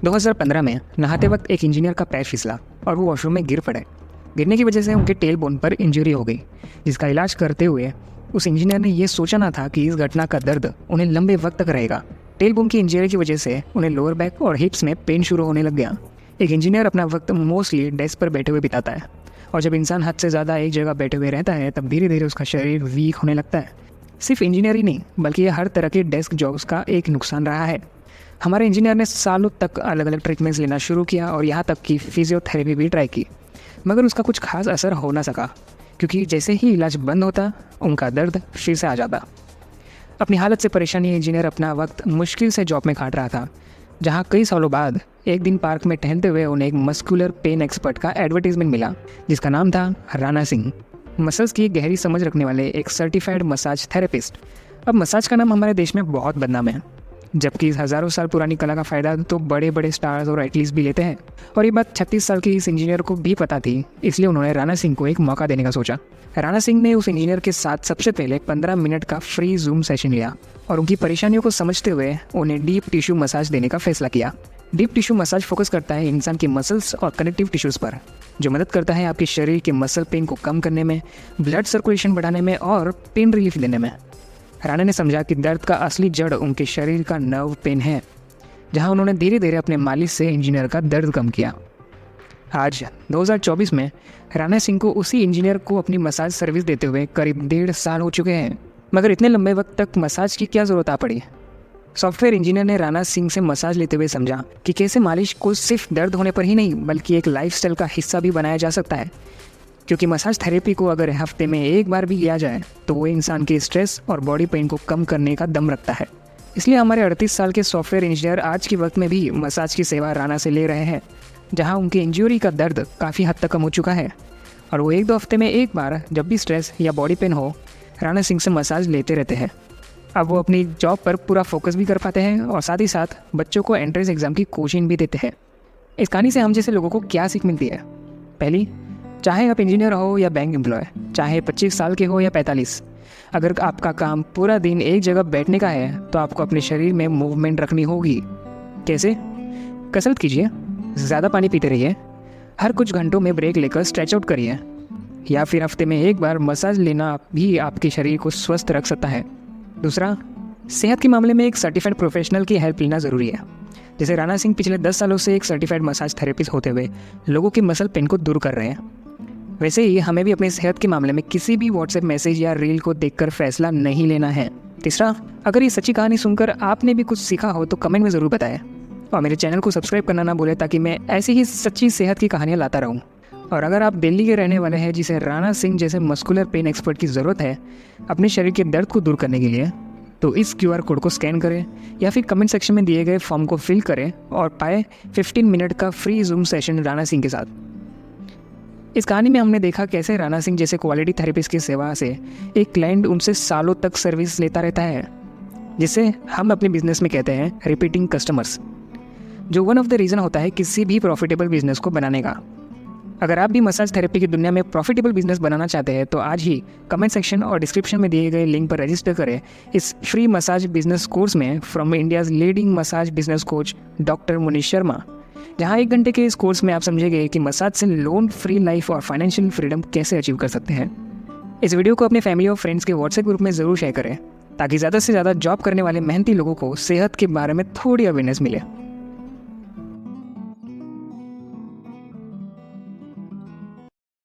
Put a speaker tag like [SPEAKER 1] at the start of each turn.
[SPEAKER 1] 2015 में नहाते वक्त एक इंजीनियर का पैर फिसला और वो वॉशरूम में गिर पड़े। गिरने की वजह से उनके टेल बोन पर इंजरी हो गई, जिसका इलाज करते हुए उस इंजीनियर ने ये सोचा ना था कि इस घटना का दर्द उन्हें लंबे वक्त तक रहेगा। टेल बोन की इंजरी की वजह से उन्हें लोअर बैक और हिप्स में पेन शुरू होने लग गया। एक इंजीनियर अपना वक्त मोस्टली डेस्क पर बैठे हुए बिताता है, और जब इंसान हद से ज़्यादा एक जगह बैठे हुए रहता है तब धीरे धीरे उसका शरीर वीक होने लगता है। सिर्फ इंजीनियर ही नहीं, बल्कि ये हर तरह के डेस्क जॉब्स का एक नुकसान रहा है। हमारे इंजीनियर ने सालों तक अलग अलग ट्रीटमेंट्स लेना शुरू किया और यहाँ तक कि फिजियोथेरेपी भी ट्राई की, मगर उसका कुछ खास असर हो ना सका, क्योंकि जैसे ही इलाज बंद होता उनका दर्द फिर से आ जाता। अपनी हालत से परेशानी इंजीनियर अपना वक्त मुश्किल से जॉब में काट रहा था, जहाँ कई सालों बाद एक दिन पार्क में टहलते हुए उन्हें एक मस्कुलर पेन एक्सपर्ट का एडवर्टीजमेंट मिला, जिसका नाम था राणा सिंह, मसल्स की गहरी समझ रखने वाले एक सर्टिफाइड मसाज थेरेपिस्ट। अब मसाज का नाम हमारे देश में बहुत बदनाम है, जबकि इस हज़ारों साल पुरानी कला का फ़ायदा तो बड़े बड़े स्टार्स और एथलीट्स भी लेते हैं। और ये बात 36 साल के इस इंजीनियर को भी पता थी, इसलिए उन्होंने राणा सिंह को एक मौका देने का सोचा। राणा सिंह ने उस इंजीनियर के साथ सबसे पहले 15 मिनट का फ्री जूम सेशन लिया और उनकी परेशानियों को समझते हुए उन्हें डीप टिश्यू मसाज देने का फैसला किया। डीप टिश्यू मसाज फोकस करता है इंसान की मसल्स और कनेक्टिव टिश्यूज़ पर, जो मदद करता है आपके शरीर के मसल पेन को कम करने में, ब्लड सर्कुलेशन बढ़ाने में और पेन रिलीफ देने में। राणा ने समझा कि दर्द का असली जड़ उनके शरीर का नर्व पेन है, जहां उन्होंने धीरे धीरे अपने मालिश से इंजीनियर का दर्द कम किया। आज 2024 में राणा सिंह को उसी इंजीनियर को अपनी मसाज सर्विस देते हुए करीब 1.5 साल हो चुके हैं, मगर इतने लंबे वक्त तक मसाज की क्या ज़रूरत आ पड़ी। सॉफ्टवेयर इंजीनियर ने राणा सिंह से मसाज लेते हुए समझा कि कैसे मालिश को सिर्फ दर्द होने पर ही नहीं, बल्कि एक लाइफस्टाइल का हिस्सा भी बनाया जा सकता है, क्योंकि मसाज थेरेपी को अगर हफ्ते में एक बार भी लिया जाए तो वो इंसान के स्ट्रेस और बॉडी पेन को कम करने का दम रखता है। इसलिए हमारे 38 साल के सॉफ्टवेयर इंजीनियर आज के वक्त में भी मसाज की सेवा राणा से ले रहे हैं, जहां उनकी इंजरी का दर्द काफ़ी हद तक कम हो चुका है, और वो 1-2 हफ्ते में एक बार जब भी स्ट्रेस या बॉडी पेन हो, राणा सिंह से मसाज लेते रहते हैं। अब वो अपनी जॉब पर पूरा फोकस भी कर पाते हैं और साथ ही साथ बच्चों को एंट्रेंस एग्ज़ाम की कोचिंग भी देते हैं। इस कहानी से हम जैसे लोगों को क्या सीख मिलती है? पहली, चाहे आप इंजीनियर हो या बैंक एम्प्लॉय, चाहे 25 साल के हो या 45, अगर आपका काम पूरा दिन एक जगह बैठने का है तो आपको अपने शरीर में मूवमेंट रखनी होगी। कैसे? कसरत कीजिए, ज़्यादा पानी पीते रहिए, हर कुछ घंटों में ब्रेक लेकर स्ट्रेच आउट करिए, या फिर हफ्ते में एक बार मसाज लेना भी आपके शरीर को स्वस्थ रख सकता है। दूसरा, सेहत के मामले में एक सर्टिफाइड प्रोफेशनल की हेल्प लेना ज़रूरी है। जैसे राणा सिंह पिछले 10 सालों से एक सर्टिफाइड मसाज थेरेपिस्ट होते हुए लोगों की मसल पेन को दूर कर रहे हैं, वैसे ही हमें भी अपने सेहत के मामले में किसी भी व्हाट्सएप मैसेज या रील को देखकर फैसला नहीं लेना है। तीसरा, अगर ये सच्ची कहानी सुनकर आपने भी कुछ सीखा हो तो कमेंट में ज़रूर बताएं, और मेरे चैनल को सब्सक्राइब करना ना भूलें, ताकि मैं ऐसी ही सच्ची सेहत की कहानियाँ लाता रहूँ। और अगर आप दिल्ली के रहने वाले हैं जिसे राणा सिंह जैसे मस्कुलर पेन एक्सपर्ट की ज़रूरत है अपने शरीर के दर्द को दूर करने के लिए, तो इस QR कोड को स्कैन करें या फिर कमेंट सेक्शन में दिए गए फॉर्म को फिल करें और पाए 15 मिनट का free zoom session Rana Singh के साथ। इस कहानी में हमने देखा कैसे राणा सिंह जैसे क्वालिटी थेरेपिस्ट की सेवा से एक क्लाइंट उनसे सालों तक सर्विस लेता रहता है, जिसे हम अपने बिजनेस में कहते हैं रिपीटिंग कस्टमर्स, जो वन ऑफ द रीज़न होता है किसी भी प्रॉफिटेबल बिजनेस को बनाने का। अगर आप भी मसाज थेरेपी की दुनिया में प्रॉफिटेबल बिजनेस बनाना चाहते हैं तो आज ही कमेंट सेक्शन और डिस्क्रिप्शन में दिए गए लिंक पर रजिस्टर करें इस फ्री मसाज बिजनेस कोर्स में from India's leading massage business coach doctor Munish Sharma, जहां 1 घंटे के इस कोर्स में आप समझेंगे कि मसाज से लोन फ्री लाइफ और फाइनेंशियल फ्रीडम कैसे अचीव कर सकते हैं। इस वीडियो को अपने फैमिली और फ्रेंड्स के व्हाट्सएप ग्रुप में ज़रूर शेयर करें, ताकि ज़्यादा से ज़्यादा जॉब करने वाले मेहनती लोगों को सेहत के बारे में थोड़ी अवेयरनेस मिले।